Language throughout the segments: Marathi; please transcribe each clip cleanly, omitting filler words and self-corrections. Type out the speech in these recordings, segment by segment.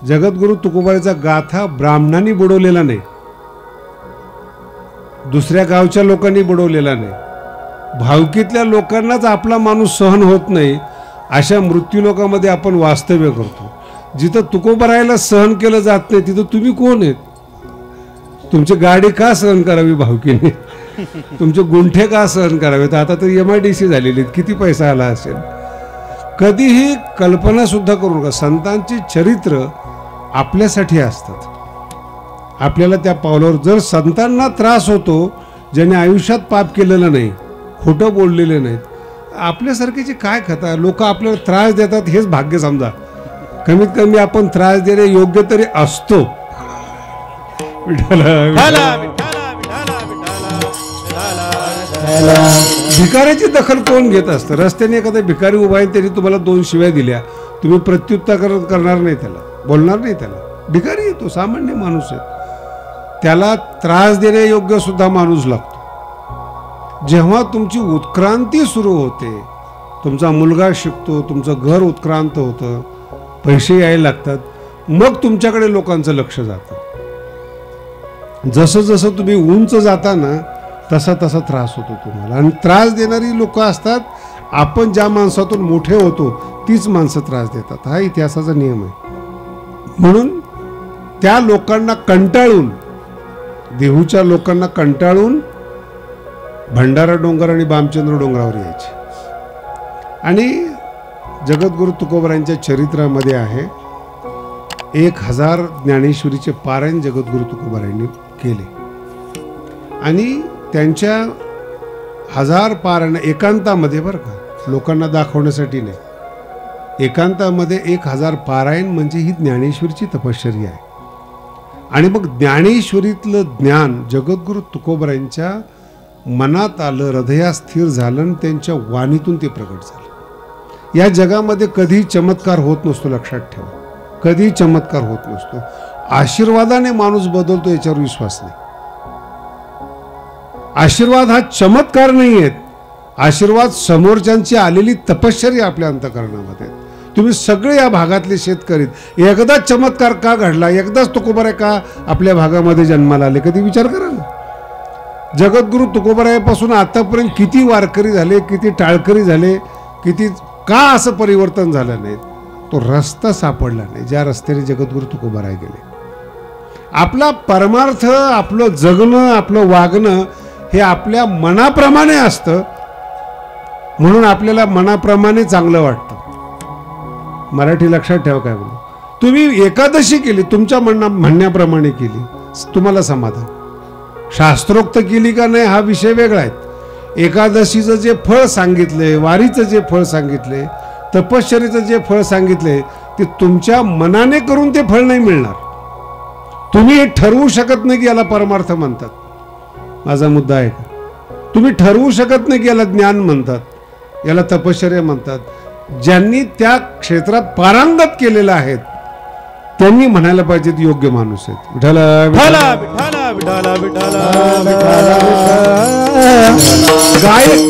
जगद्गुरु तुकोबारायचा गाथा ब्राह्मणांनी बुडवलेला नाही, दुसऱ्या गावच्या लोकांनी बुडवलेला नाही, भावकीतल्या लोकांनाच आपला माणूस सहन होत नाही अशा मृत्यू लोकांमध्ये आपण वास्तव्य करतो. जिथं तुकोबारायला सहन केलं जात नाही तिथं तुम्ही कोण आहेत? तुमची गाडी का सहन करावी भावकीने? तुमचे गुंठे का सहन करावेत? आता तर MIDC झालेली, किती पैसा आला असेल. कधीही कल्पना सुद्धा करू नका. संतांची चरित्र आपल्यासाठी असतात, आपल्याला त्या पावलावर. जर संतांना त्रास होतो ज्याने आयुष्यात पाप केलेलं नाही, खोटं बोललेले नाहीत, आपल्यासारख्याची काय कथा. लोक आपल्याला त्रास देतात हेच भाग्य समजा. कमीत कमी आपण त्रास देणे योग्य तरी असतो. भिकाऱ्याची दखल कोण घेत असतं? रस्त्याने एखादा भिकारी उभा आहे, त्यांनी तुम्हाला 2 शिव्या दिल्या, तुम्ही प्रत्युत्तर करणार नाही, त्याला बोलणार नाही. त्याला भिकारी येतो, सामान्य माणूस आहे, त्याला त्रास देणे योग्य सुद्धा माणूस लागतो. जेव्हा तुमची उत्क्रांती सुरू होते, तुमचा मुलगा शिकतो, तुमचं घर उत्क्रांत होतं, पैसे यायला लागतात, मग तुमच्याकडे लोकांचं लक्ष जातं. जसं जसं तुम्ही उंच जाता ना तसा तसा त्रास होतो तुम्हाला. आणि त्रास देणारी लोक असतात, आपण ज्या माणसातून मोठे होतो तीच माणसं त्रास देतात. हा इतिहासाचा नियम आहे. म्हणून त्या लोकांना कंटाळून, देहूच्या लोकांना कंटाळून भंडारा डोंगर आणि बामचंद्र डोंगरावर यायचे. आणि जगद्गुरु तुकोबारायांच्या चरित्रामध्ये आहे 1000 ज्ञानेश्वरीचे पारायण जगद्गुरु तुकोबारायांनी केले. आणि त्यांच्या 1000 पारायण एकांतामध्ये, बरं का, लोकांना दाखवण्यासाठी नाही, एकांतामध्ये 1000 पारायण म्हणजे ही ज्ञानेश्वरीची तपश्चर्या आहे. आणि मग ज्ञानेश्वरीतलं ज्ञान जगद्गुरु तुकोबारायांच्या मनात आलं, हृदयात स्थिर झालं आणि त्यांच्या वाणीतून ते प्रगट झालं. या जगामध्ये कधी चमत्कार होत नसतो, लक्षात ठेवा, कधी चमत्कार होत नसतो. आशीर्वादाने माणूस बदलतो याच्यावर विश्वास नाही. आशीर्वाद हा चमत्कार नाही आहेत, आशीर्वाद समोरच्यांची आलेली तपश्चर्या आपल्या अंतःकरणामध्ये. तुम्ही सगळे या भागातले शेतकरी, एकदाच चमत्कार का घडला, एकदाच तुकोबाराय का आपल्या भागामध्ये जन्माला आले, कधी विचार करा ना. जगद्गुरु तुकोबारायापासून आतापर्यंत किती वारकरी झाले, किती टाळकरी झाले, किती, का असं परिवर्तन झालं नाही? तो रस्ता सापडला नाही ज्या रस्त्याने जगद्गुरु तुकोबाराय गेले. आपला परमार्थ, आपलं जगणं, आपलं वागणं हे आपल्या मनाप्रमाणे असतं, म्हणून आपल्याला मनाप्रमाणे चांगलं वाटतं. मराठी लक्षात ठेवा काय बोलू. तुम्ही एकादशी केली, तुमच्या म्हणण्याप्रमाणे केली, तुम्हाला समाधान. शास्त्रोक्त केली का नाही हा विषय वेगळा आहे. एकादशीचं जे फळ सांगितले, वारीचं जे फळ सांगितले, तपश्चर्येचं जे फळ सांगितले, ते तुमच्या मनाने करून ते फळ नाही मिळणार. तुम्ही हे ठरवू शकत नाही की याला परमार्थ म्हणतात. माझा मुद्दा आहे का? तुम्ही ठरवू शकत नाही की याला ज्ञान म्हणतात, याला तपश्चर्या म्हणतात. ज्यांनी त्या क्षेत्रात पारंगत केलेलं आहेत त्यांनी म्हणायला पाहिजे योग्य माणूस आहेत. विठाला विठाला विठाला विठाला विठाला.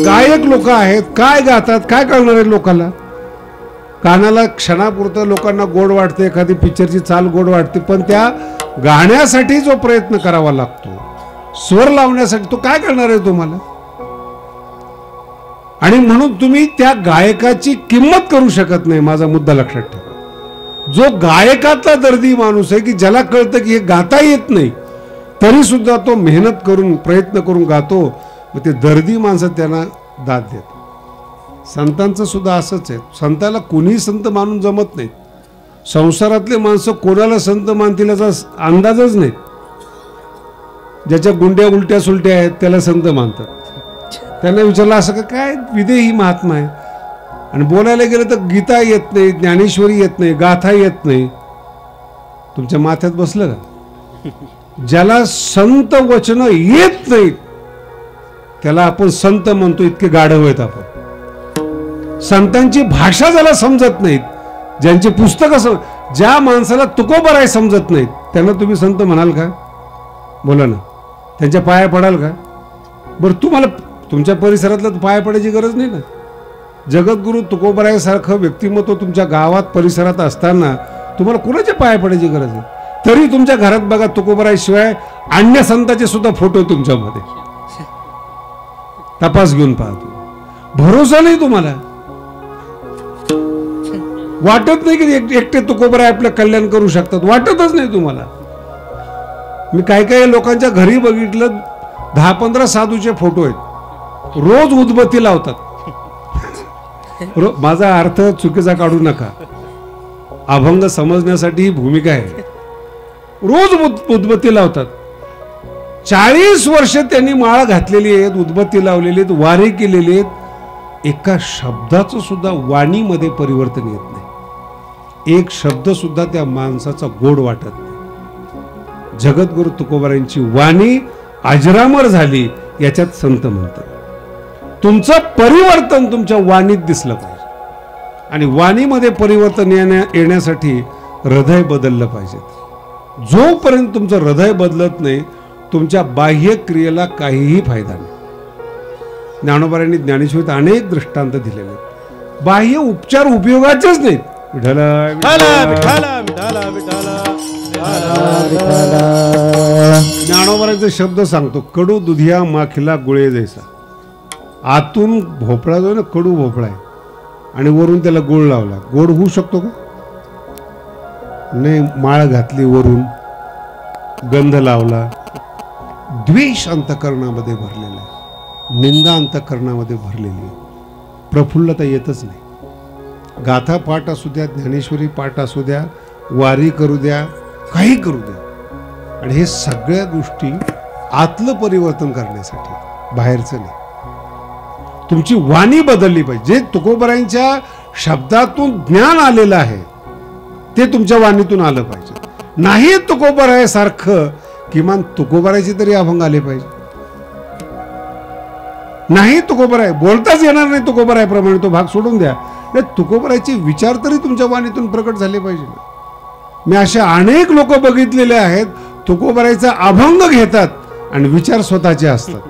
गायक लोक आहेत, काय गातात, काय कळणार आहे लोकांना? कानाला क्षणापुरतं लोकांना गोड वाटते, एखादी पिक्चरची चाल गोड वाटते, पण त्या गाण्यासाठी जो प्रयत्न करावा लागतो, स्वर लावण्यासाठी, तो काय करणार आहे तुम्हाला? आणि म्हणून तुम्ही त्या गायकाची किंमत करू शकत नाही. माझा मुद्दा लक्षात ठेवा. जो गायकातला दर्दी माणूस आहे की ज्याला कळतं की हे गाता येत नाही तरी सुद्धा तो मेहनत करून, प्रयत्न करून गातो, मग ते दर्दी माणसं त्यांना दाद देतात. संतांचं सुद्धा असंच आहे. संताला कोणीही संत मानून जमत नाही. संसारातले माणसं कोणाला संत मानतील याचा अंदाजच नाही. ज्याच्या गुंड्या उलट्या सुलट्या आहेत त्याला संत मानतात. त्यांना विचारलं असं काय विदेही महात्मा आहे, आणि बोलायला गेलं तर गीता येत नाही, ज्ञानेश्वरी येत नाही, गाथा येत नाही. तुमच्या माथ्यात बसलं का? ज्याला संत वचन येत नाहीत त्याला आपण संत म्हणतो. इतके गाढव आहेत आपण. संतांची भाषा ज्याला समजत नाहीत, ज्यांची पुस्तकं, ज्या माणसाला तुकोबाराय समजत नाहीत त्यांना तुम्ही संत म्हणाल का? बोला ना. त्यांच्या पाया पडाल का? बरं, तुम्हाला तुमच्या परिसरातलं पाया पडायची गरज नाही ना. जगद्गुरु तुकोबाराय सारखं व्यक्तिमत्व तुमच्या गावात परिसरात असताना तुम्हाला कोणाच्या पाया पडायची गरज आहे? तरी तुमच्या घरात बघा तुकोबराशिवाय अन्य संतांचे सुद्धा फोटो तुमच्यामध्ये. तपास घेऊन पाहतो. भरोसा नाही तुम्हाला. वाटत नाही की एकटे तुकोबराय आपलं कल्याण करू शकतात. वाटतच नाही तुम्हाला. मी काही लोकांच्या घरी बघितलं 10-15 साधूचे फोटो आहेत. रोज उदबत्ती लावतात. माझा अर्थ चुकीचा काढू नका. अभंग समजण्यासाठी ही भूमिका आहे. रोज उदबत्ती लावतात. 40 वर्ष त्यांनी माळ घातलेली आहेत, उदबत्ती लावलेली आहेत, वारी केलेली आहेत. एका शब्दाचं सुद्धा वाणीमध्ये परिवर्तन येत नाही. एक शब्द सुद्धा त्या माणसाचा गोड वाटत नाही. जगद्गुरु तुकोबारायांची वाणी अजरामर झाली याच्यात संत म्हणतात. तुमचं परिवर्तन तुमच्या वाणीत दिसलं पाहिजे. आणि वाणीमध्ये परिवर्तन येण्यासाठी हृदय बदललं पाहिजे. जोपर्यंत तुमचं हृदय बदलत नाही तुमच्या बाह्य क्रियेला काहीही फायदा नाही. ज्ञानोबारांनी ज्ञानेश्वरीत अनेक दृष्टांत दिलेले आहेत. बाह्य उपचार उपयोगाचेच नाहीत. ज्ञानोबारांचे शब्द सांगतो. कडू दुधिया माखिला गुळे जैसा. आतून भोपळा जो ना कडू भोपळा आहे आणि वरून त्याला गोड लावला. गोड होऊ शकतो का? नाही. माळ घातली, वरून गंध लावला. द्वेष अंतकरणामध्ये भरलेला आहे. निंदा अंतकरणामध्ये भरलेली आहे. प्रफुल्लता येतच नाही. गाथा पाठ असू द्या, ज्ञानेश्वरी पाठ असू द्या, वारी करू द्या, काही करू द्या. आणि हे सगळ्या गोष्टी आतलं परिवर्तन करण्यासाठी, बाहेरचं नाही. तुमची वाणी बदलली पाहिजे. जे तुकोबारायांच्या शब्दातून ज्ञान आलेलं आहे ते तुमच्या वाणीतून आलं पाहिजे. नाही तुकोबारायासारखं किमान तुकोबारायचे तरी अभंग आले पाहिजे. नाही तुकोबाराय बोलताच येणार नाही तुकोबारायाप्रमाणे, तो भाग सोडून द्या. तुकोबारायचे विचार तरी तुमच्या वाणीतून प्रकट झाले पाहिजे. मी असे अनेक लोक बघितलेले आहेत तुकोबारायचा अभंग घेतात आणि विचार स्वतःचे असतात.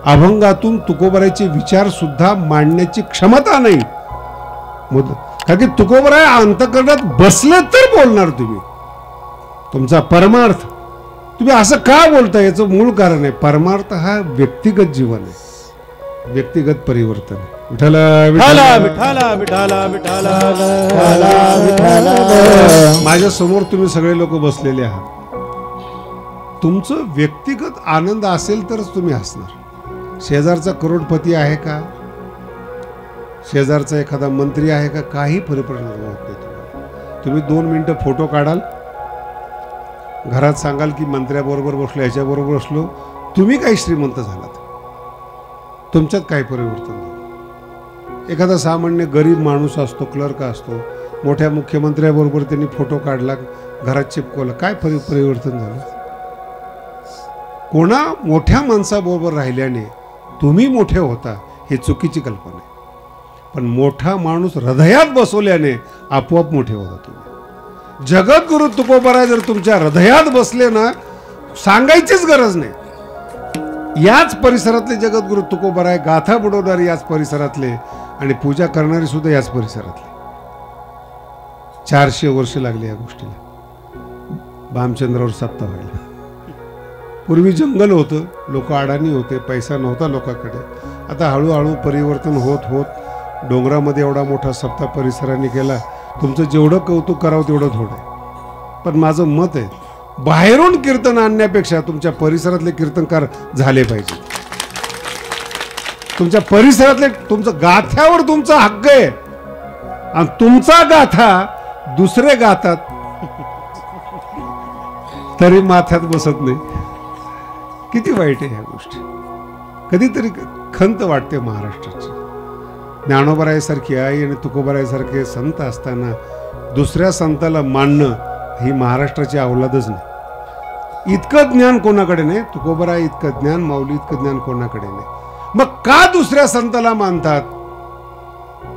अभंगातून तुकोबारायचे विचार सुद्धा मांडण्याची क्षमता नाही. कारण की तुकोबाराय अंतकरणात बसले तर बोलणार तुम्ही. तुमचा परमार्थ तुम्ही असं का बोलता याचं मूळ कारण आहे. परमार्थ हा व्यक्तिगत जीवन आहे, व्यक्तिगत परिवर्तन आहे. माझ्या समोर तुम्ही सगळे लोक बसलेले आहात. तुमचं व्यक्तिगत आनंद असेल तरच तुम्ही हसणार. शेजारचा करोडपती आहे का, शेजारचा एखादा मंत्री आहे का, काही परिवर्तन होत नाही. तुम्ही 2 मिनिटं फोटो काढाल, घरात सांगाल की मंत्र्याबरोबर बसलो, याच्याबरोबर बसलो, तुम्ही काही श्रीमंत झालात. तुमच्यात काय परिवर्तन झालं? एखादा सामान्य गरीब माणूस असतो, क्लर्क असतो, मोठ्या मुख्यमंत्र्याबरोबर त्यांनी फोटो काढला, घरात चिपकवला, काय परिवर्तन झालं? कोणा मोठ्या माणसाबरोबर राहिल्याने तुम्ही मोठे होता हे चुकीची कल्पना आहे. पण मोठा माणूस हृदयात बसवल्याने आपोआप मोठे होता तुम्ही. जगद्गुरु तुकोबाराय जर तुमच्या हृदयात बसले ना, सांगायचीच गरज नाही. याच परिसरातले जगद्गुरु तुकोबाराय, गाथा बुडवणारे याच परिसरातले आणि पूजा करणारे सुद्धा याच परिसरातले. 400 वर्ष लागली या गोष्टीला, भामचंद्रावर सत्ता व्हायला. पूर्वी जंगल होतं, लोक अडाणी होते, पैसा नव्हता लोकांकडे. आता हळूहळू परिवर्तन होत होत डोंगरामध्ये एवढा मोठा सप्ताह परिसराने केला. तुमचं जेवढं कौतुक करावं तेवढं थोडं आहे. पण माझं मत आहे, बाहेरून कीर्तन आणण्यापेक्षा तुमच्या परिसरातले कीर्तनकार झाले पाहिजे. तुमच्या परिसरातले, तुमचं गाथ्यावर तुमचा हक्क आहे. आणि तुमचा गाथा दुसरे गातात तरी माथ्यात बसत नाही. किती वाईट आहे ह्या गोष्टी. कधीतरी खंत वाटते महाराष्ट्राची. ज्ञानोबारायासारखी आई आणि तुकोबारायासारखे संत असताना दुसऱ्या संताला मानणं ही महाराष्ट्राची अवलादच नाही. इतकं ज्ञान कोणाकडे नाही. तुकोबाराय इतकं ज्ञान, माऊली इतकं ज्ञान कोणाकडे नाही. मग का दुसऱ्या संताला मानतात?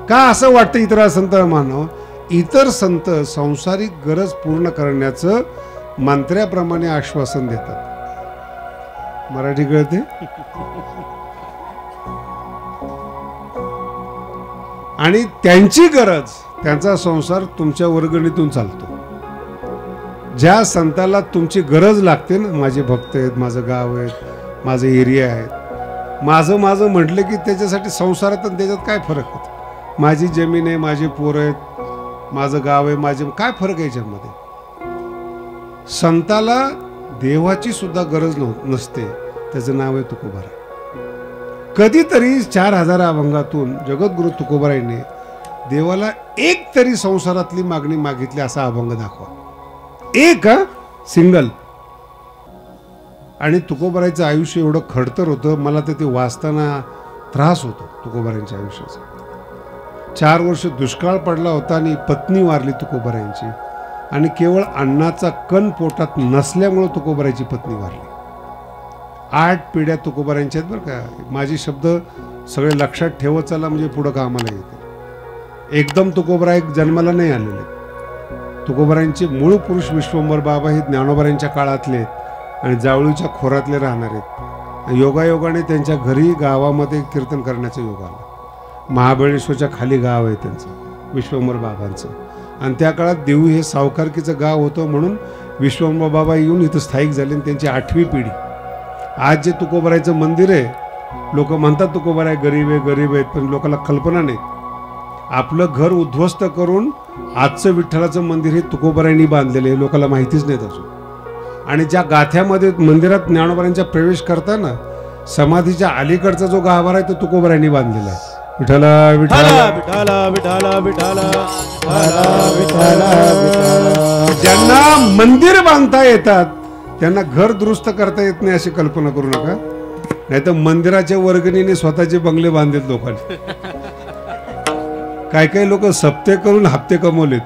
का असं वाटतं इतर संताला मानावं? इतर संत सांसारिक गरज पूर्ण करण्याचं मंत्र्याप्रमाणे आश्वासन देतात. मराठी कळते? आणि त्यांची गरज, त्यांचा संसार तुमच्या वर्गणीतून चालतो. ज्या संताला तुमची गरज लागते ना, माझे भक्त आहेत, माझं गाव आहे, माझं एरिया आहे, माझं माझं म्हटलं की त्याच्यासाठी संसारात आणि त्याच्यात काय फरक आहे? माझी जमीन आहे, माझे पोरं आहेत, माझं गाव आहे, माझे काय फरक आहे याच्यामध्ये? संताला देवाची सुद्धा गरज नसते, त्याचं नाव आहे तुकोबाराय. कधीतरी 4000 अभंगातून जगद्गुरु तुकोबारायने देवाला एक तरी संसारातली मागणी मागितली असा अभंग दाखवा. एक सिंगल. आणि तुकोबारायचं आयुष्य एवढं खडतर होतं, मला तर ते वाचताना त्रास होतो तुकोबारायांच्या आयुष्याचा. 4 वर्ष दुष्काळ पडला होता आणि पत्नी वारली तुकोबारायांची, आणि केवळ अन्नाचा कण पोटात नसल्यामुळं तुकोबारायची पत्नी वारली. 8 पिढ्या तुकोबारायांच्या आहेत बरं का. माझे शब्द सगळे लक्षात ठेवत चला, म्हणजे पुढं कामाला येते. एकदम तुकोबाराय जन्माला नाही आलेले. तुकोबारायांचे मूळ पुरुष विश्वंभर बाबा हे ज्ञानोबारायांच्या काळातले आहेत आणि जावळीच्या खोरातले राहणार आहेत. योगायोगाने त्यांच्या घरी गावामध्ये कीर्तन करण्याचा योग आला. महाबळेश्वरच्या खाली गाव आहे त्यांचं, विश्वंभर बाबांचं. आणि त्या काळात देऊळ हे सावकारकीचं गाव होतं, म्हणून विश्वंभर बाबा येऊन इथं स्थायिक झाले आणि त्यांची 8वी पिढी. आज जे तुकोबारायचं मंदिर आहे, लोक म्हणतात तुकोबाराय गरीब आहे गरीब आहेत, पण लोकांना कल्पना नाही. आपलं घर उद्ध्वस्त करून आजचं विठ्ठलाचं मंदिर हे तुकोबारायांनी बांधलेलं आहे, लोकांना माहितीच नाहीत अजून. आणि ज्या गाथ्यामध्ये मंदिरात ज्ञानोबारायांचा प्रवेश करताना समाधीच्या अलीकडचा जो गाभारा आहे तो तुकोबारायांनी बांधलेला आहे. विठ्ठला विठ्ठला विठ्ठला विठ्ठला विठ्ठला. ज्यांना मंदिर बांधता येतात त्यांना घर दुरुस्त करता येत नाही अशी कल्पना करू नका. नाही तर मंदिराच्या वर्गणीने स्वतःचे बंगले बांधलेत लोकांनी. काय काय लोक सप्ते करून हप्ते कमवलेत.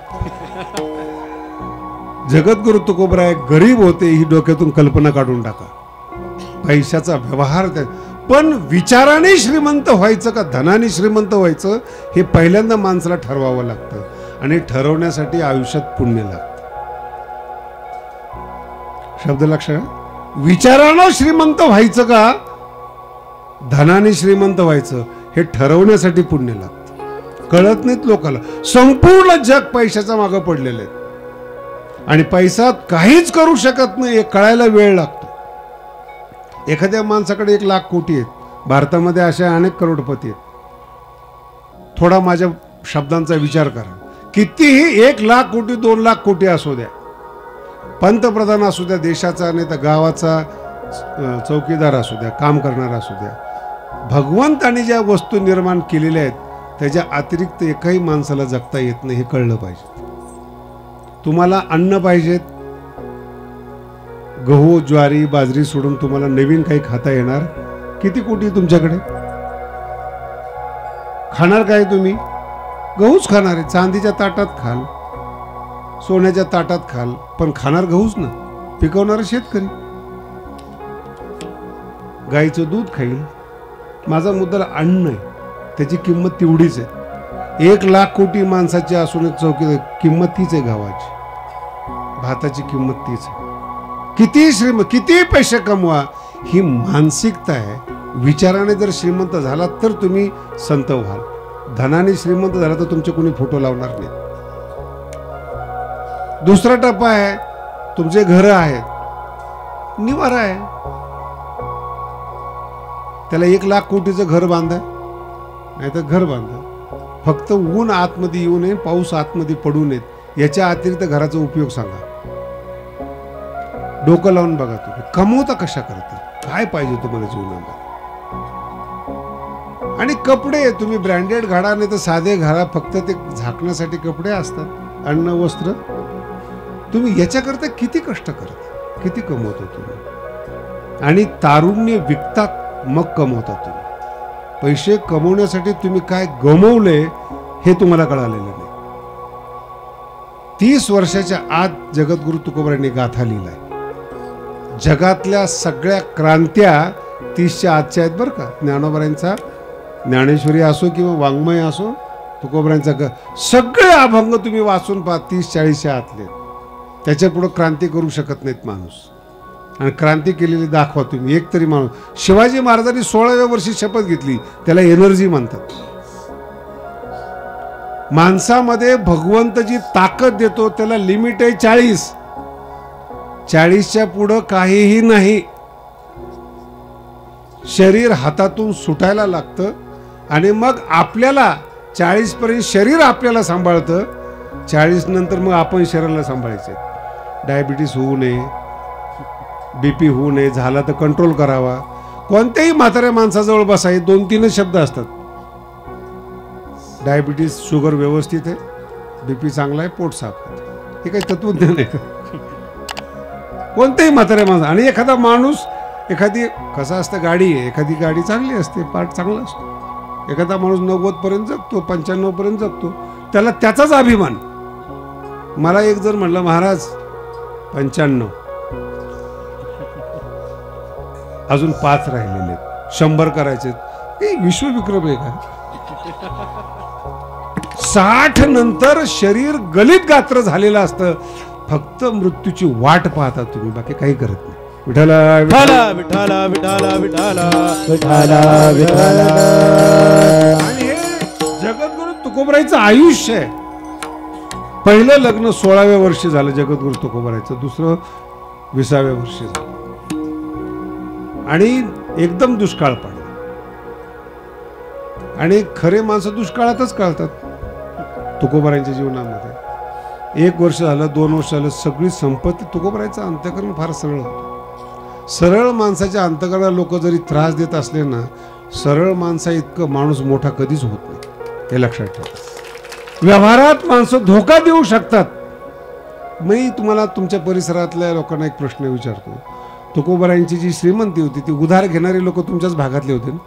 जगद्गुरु तुकोबाराय गरीब होते ही डोक्यातून कल्पना काढून टाका. पैशाचा व्यवहार, पण विचाराने श्रीमंत व्हायचं का धनाने श्रीमंत व्हायचं हे पहिल्यांदा माणसाला ठरवावं लागतं. आणि ठरवण्यासाठी आयुष्यात पुण्य लागतं. शब्द लक्षात. विचारानं श्रीमंत व्हायचं का धनाने श्रीमंत व्हायचं हे ठरवण्यासाठी पुण्य लागतं. कळत नाहीत लोकांना. संपूर्ण जग पैशाच्या मागं पडलेलं आहे आणि पैसा काहीच करू शकत नाही हे कळायला वेळ लागतो. एखाद्या माणसाकडे 1 लाख कोटी आहेत. भारतामध्ये अशा अनेक करोडपती आहेत. थोडा माझ्या शब्दांचा विचार करा. कितीही 1 लाख कोटी 2 लाख कोटी असू द्या, पंतप्रधान असू द्या देशाचा, नाही तर गावाचा चौकीदार असू द्या, काम करणारा असू द्या, भगवंताने ज्या वस्तू निर्माण केलेल्या आहेत त्याच्या अतिरिक्त एकाही माणसाला जगता येत नाही हे कळलं पाहिजे. तुम्हाला अन्न पाहिजेत, गहू ज्वारी बाजरी सोडून तुम्हाला नवीन काही खाता येणार? किती कोटी तुमच्याकडे? खाणार काय तुम्ही? गहूच खाणार आहे. चांदीच्या ताटात खाल, सोन्याच्या ताटात खाल, पण खाणार गहूच ना. पिकवणारा शेतकरी. गाईचं दूध खाईल. माझा मुद्दा अन्न आहे, त्याची किंमत तेवढीच आहे. 1 लाख कोटी माणसाची असून चौकी किंमत तीच आहे. गावाची भाताची किंमत तीच आहे. किती पैसे कमवा ही मानसिकता आहे. विचाराने जर श्रीमंत झाला तर तुम्ही संत व्हाल. धनाने श्रीमंत झाला तर तुमचे कोणी फोटो लावणार नाही. दुसरा टप्पा आहे, तुमचे घर आहेत, निवारा आहे. त्याला 1 लाख कोटीचं घर बांधा, नाही तर घर बांधा. फक्त ऊन आतमध्ये येऊ नये, पाऊस आतमध्ये पडू नयेत. याच्या अतिरिक्त घराचा उपयोग सांगा. डोकं लावून बघा तुम्ही कमवता कशा करता, काय पाहिजे तुम्हाला जीवनामध्ये. आणि कपडे तुम्ही ब्रँडेड घाला, नाही तर साधे घाला, फक्त ते झाकण्यासाठी कपडे असतात. अन्न वस्त्र तुम्ही याच्याकरता किती कष्ट करता, किती कमवता तुम्ही. आणि तारुण्य विकता मग कमवता तुम्ही. पैसे कमवण्यासाठी तुम्ही काय गमवले हे तुम्हाला कळालेलं नाही. 30 वर्षाच्या आत जगद्गुरु तुकोबारायांनी गाथा लिहिलाय. जगातल्या सगळ्या क्रांत्या 30च्या आजच्या आहेत बरं का. ज्ञानोबारायांचा ज्ञानेश्वरी असो किंवा वाङ्मय असो, तुकोबारायांचा सगळे अभंग तुम्ही वाचून पहा 30-40च्या आतले. त्याच्या पुढे क्रांती करू शकत नाहीत माणूस. आणि क्रांती केलेली दाखवा तुम्ही एक तरी माणूस. शिवाजी महाराजांनी 16व्या वर्षी शपथ घेतली, त्याला एनर्जी म्हणतात. माणसामध्ये भगवंत जी ताकद देतो त्याला लिमिट आहे 40. 40च्या पुढं काहीही नाही. शरीर हातातून सुटायला लागतं आणि मग आपल्याला 40 पर्यंत शरीर आपल्याला सांभाळतं. 40 नंतर मग आपण शरीराला सांभाळायचे. डायबिटीस होऊ नये, BP होऊ नये, झाला तर कंट्रोल करावा. कोणत्याही म्हाताऱ्या माणसाजवळ बसाय 2-3 शब्द असतात. डायबिटीस, शुगर व्यवस्थित आहे, BP चांगला आहे, पोट साफ आहे. हे काही तत्वज्ञान आहे का? कोणत्याही म्हाताऱ्या माणसा. आणि एखादा माणूस, एखादी कसं असतं, गाडी आहे, एखादी गाडी चांगली असते, पार्ट चांगला असतो. एखादा माणूस 90 पर्यंत जगतो, 95 पर्यंत जगतो, त्याला त्याचाच अभिमान. मला एक जर म्हटलं महाराज 95, अजून 5 राहिलेले, 100 करायचे, विश्वविक्रम आहे का? 60 नंतर शरीर गलित गात्र झालेलं असतं. फक्त मृत्यूची वाट पाहता तुम्ही, बाकी काही करत नाही. विठाला विठाला विठाला विठाला विठाला विठाला विठाला. आणि हे जगद्गुरु तुकोबरायचं आयुष्य आहे. पहिलं लग्न 16व्या वर्षी झालं जगद्गुरु तुकोबरायचं, दुसरं 20व्या वर्षी झालं. आणि एकदम दुष्काळ पडला. आणि खरे माणसं दुष्काळातच कळतात. तुकोबरायांच्या जीवनामध्ये 1 वर्ष झालं, 2 वर्ष झालं, सगळी संपत्ती. तुकोबरायचं अंतःकरण फार सरळ होतं. सरळ माणसाच्या अंतःकरणाला लोक जरी त्रास देत असले ना, सरळ माणसा इतकं माणूस मोठा कधीच होत नाही, हे लक्षात ठेवा. व्यवहारात माणसं धोका देऊ शकतात. मी तुम्हाला तुमच्या परिसरातल्या लोकांना एक प्रश्न विचारतो. तुकोबरायांची जी श्रीमंती होती ती उधार घेणारे लोक तुमच्याच भागातले होते ना?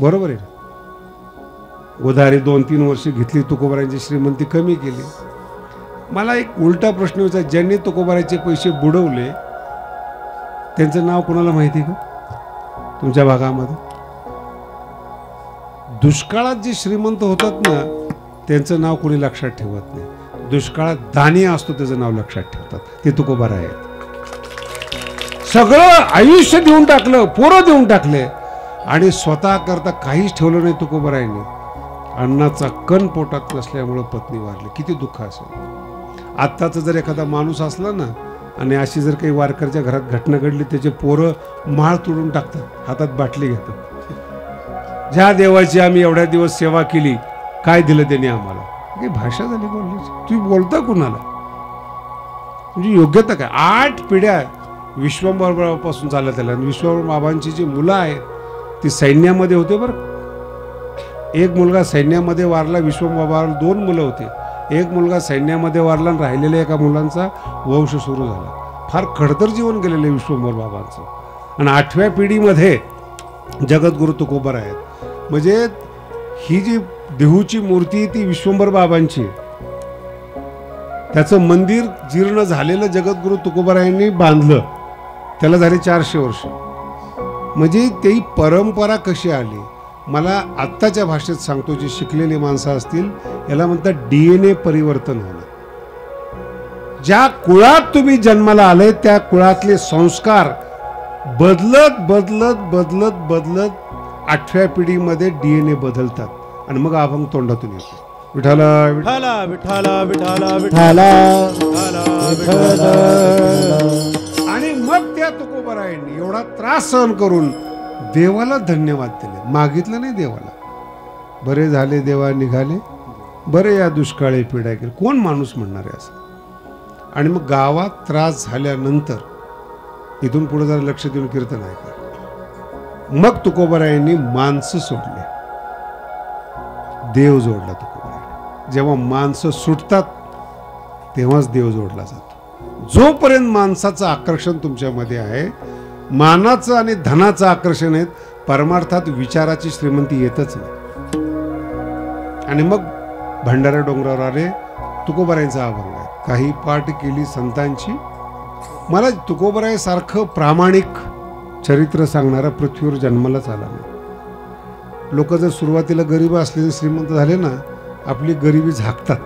बरोबर आहे. उधारी 2-3 वर्ष घेतली, तुकोबरायांची श्रीमंती कमी केली. मला एक उलटा प्रश्न विचार, ज्यांनी तुकोबराचे पैसे बुडवले त्यांचं नाव कोणाला माहिती का तुमच्या भागामध्ये? दुष्काळात जे श्रीमंत होतात ना त्यांचं नाव कोणी लक्षात ठेवत नाही. दुष्काळात दानी असतो त्याचं नाव लक्षात ठेवतात. ते तुकोबरा आहेत. सगळं आयुष्य देऊन टाकलं, पोरं देऊन टाकले आणि स्वतः करता काहीच ठेवलं नाही तुकोबरायांनी. अन्नाचा कण पोटात नसल्यामुळं पत्नी वारली. किती दुःख असेल. आत्ताच जर एखादा माणूस असला ना आणि अशी जर काही वारकरच्या घरात घटना घडली, त्याचे पोरं माळ तोडून टाकतात, हातात बाटली घेतात. ज्या देवाची आम्ही एवढ्या दिवस सेवा केली, काय दिलं त्याने आम्हाला? काही भाषा झाली बोलण्याची. तुम्ही बोलता कुणाला? म्हणजे योग्यता काय? 8 पिढ्या विश्वंभरबाबापासून चालत आल्या. विश्वंभरबाबांची जी मुलं आहेत ती सैन्यामध्ये होते बरं. एक मुलगा सैन्यामध्ये वारला, विश्वंभरबाबाला 2 मुलं होते. एक मुलगा सैन्यामध्ये वारला आणि राहिलेल्या एका मुलांचा वंश सुरू झाला. फार खडतर जीवन गेलेलं आहे विश्वंभरबाबांचं. आणि 8व्या पिढीमध्ये जगद्गुरु तुकोबर आहेत. म्हणजे ही जी देहूची मूर्ती ती विश्वंभरबाबांची. त्याचं मंदिर जीर्ण झालेलं जगद्गुरु तुकोबरायांनी बांधलं. त्याला झाले 400 वर्ष. म्हणजे ती परंपरा कशी आली मला आत्ताच्या भाषेत सांगतो. जी शिकलेली माणसं असतील याला म्हणतात DNA परिवर्तन होणं. ज्या कुळात तुम्ही जन्माला आले त्या कुळातले संस्कार बदलत बदलत बदलत बदलत 8व्या पिढीमध्ये DNA बदलतात आणि मग अभंग तोंडातून येतो. विठाला विठाला विठाला विठाला विठाला विठाला. आणि मग त्या तुकोबरायांनी एवढा त्रास सहन करून देवाला धन्यवाद दिले. मागितलं नाही देवाला. बरे झाले देवा निघाले, बरे या दुष्काळी पिढ्या गेले. कोण माणूस म्हणणार आहे असं? आणि मग गावात त्रास झाल्यानंतर इथून पुढे जरा लक्ष देऊन कीर्तन ऐका. मग तुकोबरायांनी माणसं सोडले, देव जोडला तुकोबरायांनी. जेव्हा माणसं सुटतात तेव्हाच देव जोडला जातो. जोपर्यंत माणसाचं आकर्षण तुमच्यामध्ये आहे, मानाचं आणि धनाचं आकर्षण आहे, परमार्थात विचाराची श्रीमंती येतच नाही. आणि मग भंडारा डोंगरावर आले. तुकोबरायांचा अभंग आहे. काही पाठ केली संतांची. मला तुकोबरायासारखं प्रामाणिक चरित्र सांगणारा पृथ्वीवर जन्मालाच आला नाही. लोक जर सुरुवातीला गरीब असले श्रीमंत झाले ना, आपली गरिबी झाकतात.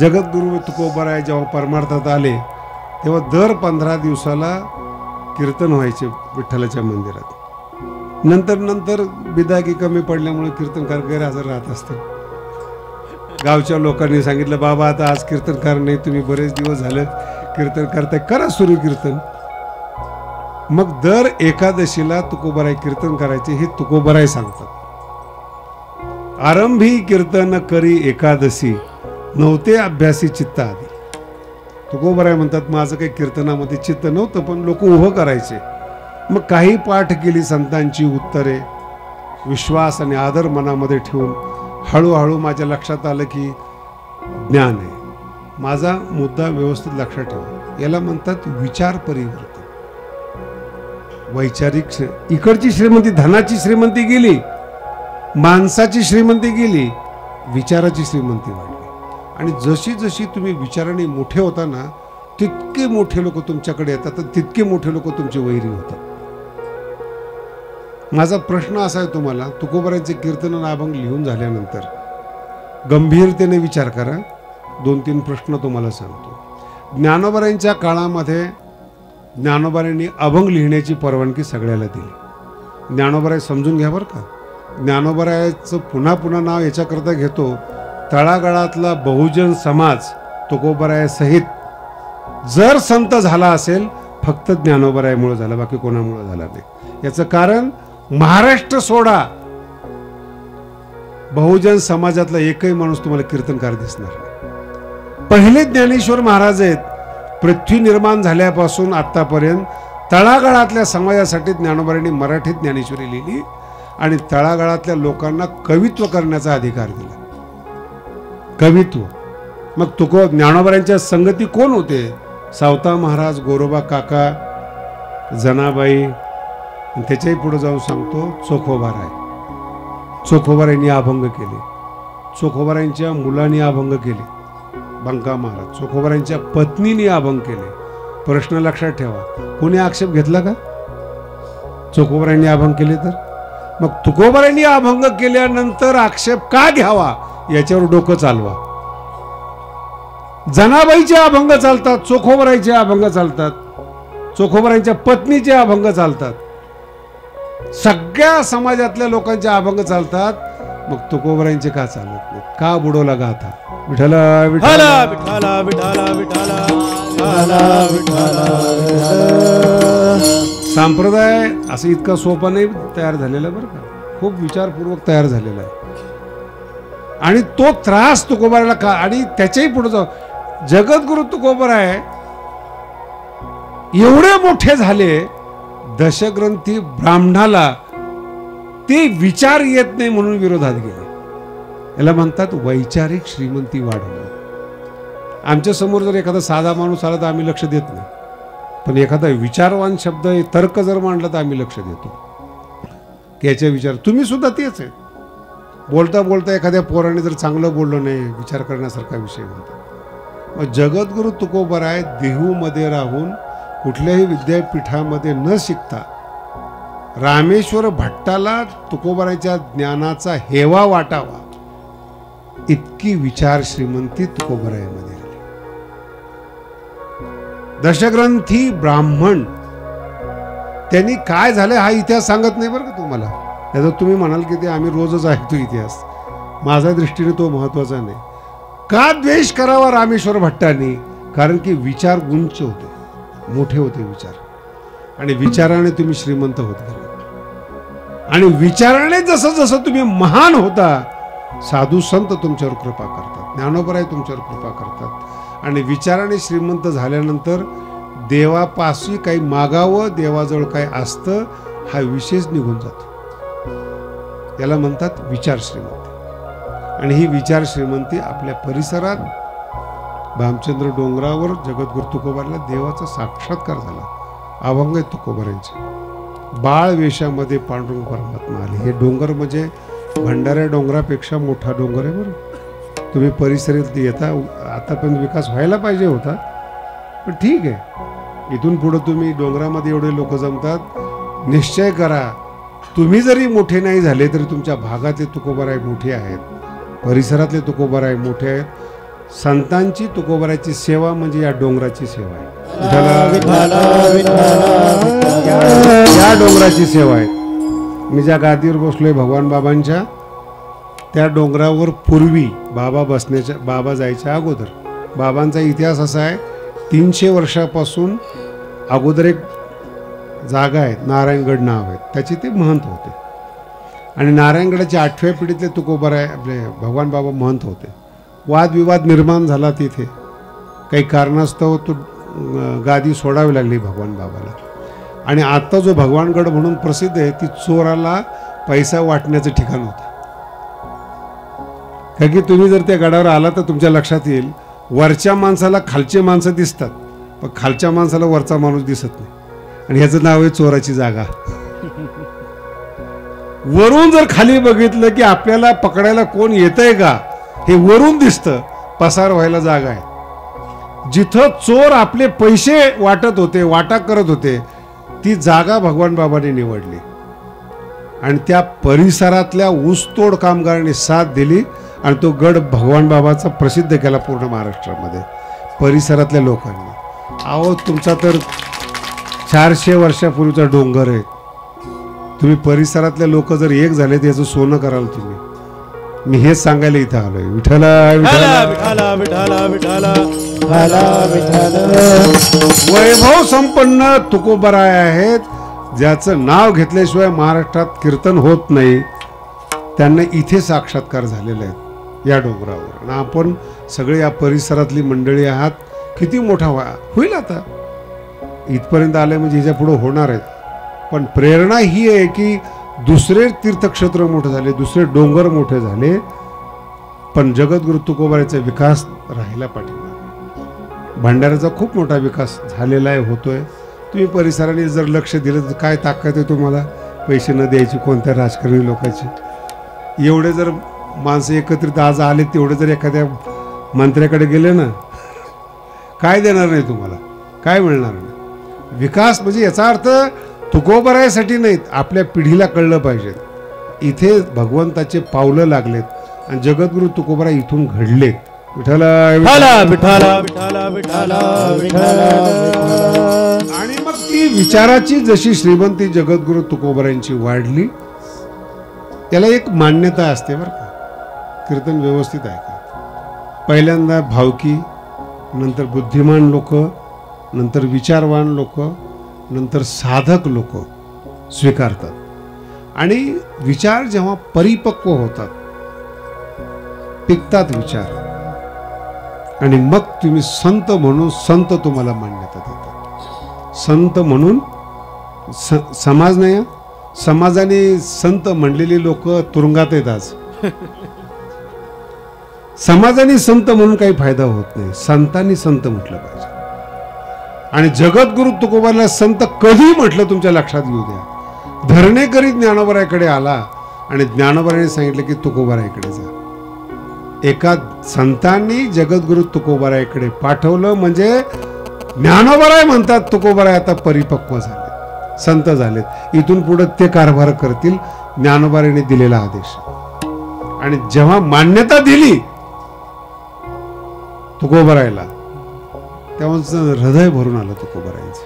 जगद्गुरु तुकोबराय जेव्हा परमार्थात आले तेव्हा दर 15 दिवसाला कीर्तन व्हायचे विठ्ठलाच्या मंदिरात. नंतर नंतर बिदागी कमी पडल्यामुळे कीर्तनकार गैरहजर राहत असते. गावच्या लोकांनी सांगितलं बाबा आता आज कीर्तनकार नाही, तुम्ही बरेच दिवस झाले कीर्तन करताय, करा सुरू कीर्तन. मग दर एकादशीला तुकोबाराय कीर्तन करायचे हे तुकोबाराय सांगतात. आरंभी कीर्तन करी एकादशी, नव्हते अभ्यासी चित्त आधी. तुकोबाराय म्हणतात माझं काही कीर्तनामध्ये चित्त नव्हतं, पण लोक उभं करायचे. मग काही पाठ केली संतांची उत्तरे, विश्वास आणि आदर मनामध्ये ठेवून हळूहळू माझ्या लक्षात आलं की ज्ञान आहे. माझा मुद्दा व्यवस्थित लक्षात ठेवा. याला म्हणतात विचार परिवर्तन. वैचारिक इकडची श्रीमंती, धनाची श्रीमंती गेली, माणसाची श्रीमंती गेली, विचाराची श्रीमंती वाढली. आणि जशी जशी तुम्ही विचाराने मोठे होता ना, तितके मोठे लोक तुमच्याकडे येतात, तितके मोठे लोक तुमचे वैरी होतात. माझा प्रश्न असा आहे तुम्हाला, तुकोबारायांचे कीर्तन आणि अभंग लिहून झाल्यानंतर गंभीरतेने विचार करा. 2-3 प्रश्न तुम्हाला सांगतो. ज्ञानोबारायांच्या काळामध्ये ज्ञानोबारायांनी अभंग लिहिण्याची परवानगी सगळ्याला दिली. ज्ञानोबाराय समजून घ्या बरं का. ज्ञानोबारायाचं पुन्हा पुन्हा नाव याच्याकरता घेतो, तळागाळातला बहुजन समाज तुकोबारायासहित जर संत झाला असेल फक्त ज्ञानोबारायामुळे झाला, बाकी कोणामुळे झाला नाही. याचं कारण महाराष्ट्र सोडा, बहुजन समाजातला एकही माणूस तुम्हाला कीर्तनकार दिसणार नाही. पहिले ज्ञानेश्वर महाराज आहेत. पृथ्वी निर्माण झाल्यापासून आतापर्यंत तळागाळातल्या समाजासाठी ज्ञानोबारायांनी मराठीत ज्ञानेश्वरी लिहिली आणि तळागाळातल्या लोकांना कवित्व करण्याचा अधिकार दिला. कवित्व. मग ज्ञानोबारायांच्या संगती कोण होते? सावता महाराज, गोरोबा काका, जनाबाई, त्याच्याही पुढे जाऊन सांगतो चोखोबाराय. चोखोबारायांनी अभंग केले. चोखोबारायांच्या मुलांनी अभंग केले. बंका महाराज. चोखोबारायांच्या पत्नीने अभंग केले. प्रश्न लक्षात ठेवा, कोणी आक्षेप घेतला का चोखोबारायांनी अभंग केले तर? मग तुकोबारायांनी अभंग केल्यानंतर आक्षेप का घ्यावा याच्यावर डोकं चालवा. जनाबाईचे अभंग चालतात, चोखोबारायांचे अभंग चालतात, चोखोबारायांच्या पत्नीचे अभंग चालतात, सगळ्या समाजातल्या लोकांचे अभंग चालतात. मग तुकोबारायांचे का चालत नाही? का बुडवला गाथा? विठ्ठला विठ्ठला विठ्ठला विठ्ठला विठ्ठला विठ्ठला. संप्रदाय असं इतका सोपा नाही तयार झालेला बरं का, खूप विचारपूर्वक तयार झालेला आहे. आणि तो त्रास तुकोबारायला का, आणि त्याच्याही पुढे जाऊ, जगद्गुरु तुकोबाराय एवढे मोठे झाले, दशग्रंथी ब्राह्मणाला ते विचार येत नाही म्हणून विरोधात गेले. याला म्हणतात वैचारिक श्रीमंती वाढवणं. आमच्या समोर जर एखादा साधा माणूस आला तर आम्ही लक्ष देत नाही, पण एखादा विचारवान शब्द तर्क जर मांडला तर आम्ही लक्ष देतो की याचे विचार. तुम्ही सुद्धा तेच आहे. बोलता बोलता एखाद्या पोराने जर चांगलं बोललं नाही, विचार करण्यासारखा विषय म्हणतात. मग जगद्गुरु तुकोबाराय देहूमध्ये राहून कुठल्याही विद्यापीठामध्ये न शिकता रामेश्वर भट्टाला तुकोबारायच्या ज्ञानाचा हेवा वाटावा इतकी विचार श्रीमंती तुकोबारायामध्ये आली. दशग्रंथी ब्राह्मण त्यांनी काय झालं हा इतिहास सांगत नाही बरं का तुम्हाला. त्याचा तुम्ही म्हणाल की ते आम्ही रोजच ऐकतो इतिहास, माझ्या दृष्टीने तो महत्वाचा नाही. का द्वेष करावा रामेश्वर भट्टांनी? कारण की विचार उंच होते, मोठे होते विचार, आणि विचाराने तुम्ही श्रीमंत होत गेले. आणि विचाराने जसं जसं तुम्ही महान होता, साधू संत तुमच्यावर कृपा करतात, ज्ञानोबाराय तुमच्यावर कृपा करतात. आणि विचाराने श्रीमंत झाल्यानंतर देवापाशी काही मागावं, देवाजवळ काही असतं हा विशेष निघून जातो. याला म्हणतात विचार श्रीमंती. आणि ही विचार श्रीमंती आपल्या परिसरात भामचंद्र डोंगरावर जगद्गुरु तुकोबारायला देवाचा साक्षात्कार झाला. अभंग आहेत तुकोबारायांचे. बाळ वेशामध्ये पांडुरंग परमात्मा आले. हे डोंगर म्हणजे भंडाऱ्या डोंगरापेक्षा मोठा डोंगर आहे बरं. तुम्ही परिसरात येता, आतापर्यंत विकास व्हायला पाहिजे होता, पण ठीक आहे. इथून पुढे तुम्ही डोंगरामध्ये एवढे लोक जमतात, निश्चय करा तुम्ही जरी मोठे नाही झाले तरी तुमच्या भागातले तुकोबाराय मोठे आहेत, परिसरातले तुकोबाराय मोठे आहेत. संतांची तुकोबारायची सेवा म्हणजे या डोंगराची सेवा आहे. या डोंगराची सेवा आहे. मी ज्या गादीवर बसलोय भगवान बाबांच्या, त्या डोंगरावर पूर्वी बाबा जायच्या अगोदर बाबांचा इतिहास असा आहे, 300 वर्षापासून अगोदर एक जागा आहे, नारायणगड नाव आहे, त्याचे ते महंत होते. आणि नारायणगडाच्या 8व्या पिढीतले तुकोबाराय आपले भगवान बाबा महंत होते. वादविवाद निर्माण झाला तिथे, काही कारणास्तव तो गादी सोडावी लागली भगवान बाबाला. आणि आता जो भगवानगड म्हणून प्रसिद्ध आहे, ती चोराला पैसा वाटण्याचं ठिकाण होतं. कारण की तुम्ही जर त्या गडावर आला तर तुमच्या लक्षात येईल, वरच्या माणसाला खालचे माणसं दिसतात, पण खालच्या माणसाला वरचा माणूस दिसत नाही. आणि ह्याचं नाव आहे चोराची जागा. वरून जर खाली बघितलं की आपल्याला पकडायला कोण येतंय का हे वरून दिसतं, पसार व्हायला जागा आहे. जिथं चोर आपले पैसे वाटत होते, वाटा करत होते, ती जागा भगवान बाबांनी निवडली. आणि त्या परिसरातल्या ऊसतोड कामगारांनी साथ दिली आणि तो गड भगवान बाबाचा प्रसिद्ध केला पूर्ण महाराष्ट्रामध्ये परिसरातल्या लोकांनी. अहो तुमचा तर 400 वर्षापूर्वीचा डोंगर आहे. तुम्ही परिसरातले लोक जर एक झाले तर याचं सोनं कराल तुम्ही. मी हेच सांगायला इथं आलोय. विठ्ठला वैभव संपन्न तुकोबाराय आहेत, ज्याचं नाव घेतल्याशिवाय महाराष्ट्रात कीर्तन होत नाही. त्यांना इथे साक्षात्कार झालेले आहेत या डोंगरावर. आणि आपण सगळे या परिसरातली मंडळी आहात. किती मोठा होईल आता, इथपर्यंत आले म्हणजे ह्याच्या पुढे होणार आहेत. पण प्रेरणा ही आहे की दुसरे तीर्थक्षेत्र मोठे झाले, दुसरे डोंगर मोठे झाले, पण जगद्गुरु तुकोबारायचा विकास राहिला पाठीमागे. भंडाऱ्याचा खूप मोठा विकास झालेला आहे, होतोय. तुम्ही परिसराने जर लक्ष दिलं तर काय ताकद आहे तुम्हाला पैसे न द्यायची कोणत्या राजकारणी लोकांची. एवढे जर माणसं एकत्रित आज आले, तेवढे जर एखाद्या मंत्र्याकडे गेले ना, काय देणार नाही तुम्हाला, काय मिळणार नाही. विकास म्हणजे याचा अर्थ तुकोबारायसाठी नाहीत, आपल्या पिढीला कळलं पाहिजे. इथे भगवंताचे पावलं लागलेत आणि जगद्गुरु तुकोबाराय इथून घडलेत. विठ्ठला आणि मग ती विचाराची जशी श्रीमंती जगद्गुरु तुकोबारायांची वाढली, त्याला एक मान्यता असते बरं का. कीर्तन व्यवस्थित आहे का, पहिल्यांदा भावकी, नंतर बुद्धिमान लोक, नंतर विचारवान लोक, नंतर साधक लोक स्वीकारतात. आणि विचार जेव्हा परिपक्व होतात, पिकतात विचार, आणि मग तुम्ही संत म्हणून संत तुम्हाला मान्यता देतात. संत म्हणून समाज नाही, समाजाने संत म्हणलेली लोक तुरुंगात आहेत आज. समाजाने संत म्हणून काही फायदा होत नाही, संतांनी संत म्हटलं पाहिजे. आणि जगद्गुरु तुकोबारायला संत कधी म्हटलं तुमच्या लक्षात घेऊ द्या. धरणेकरी ज्ञानोबारायकडे आला आणि ज्ञानोबारायने सांगितलं की तुकोबारायकडे जा. एका संतांनी जगद्गुरु तुकोबारायकडे पाठवलं म्हणजे ज्ञानोबाराय म्हणतात तुकोबाराय आता परिपक्व झाले, संत झालेत, इथून पुढे ते कारभार करतील. ज्ञानोबारायने दिलेला आदेश. आणि जेव्हा मान्यता दिली तुकोबारायला, तेव्हा हृदय भरून आलं तुकोबारायचं.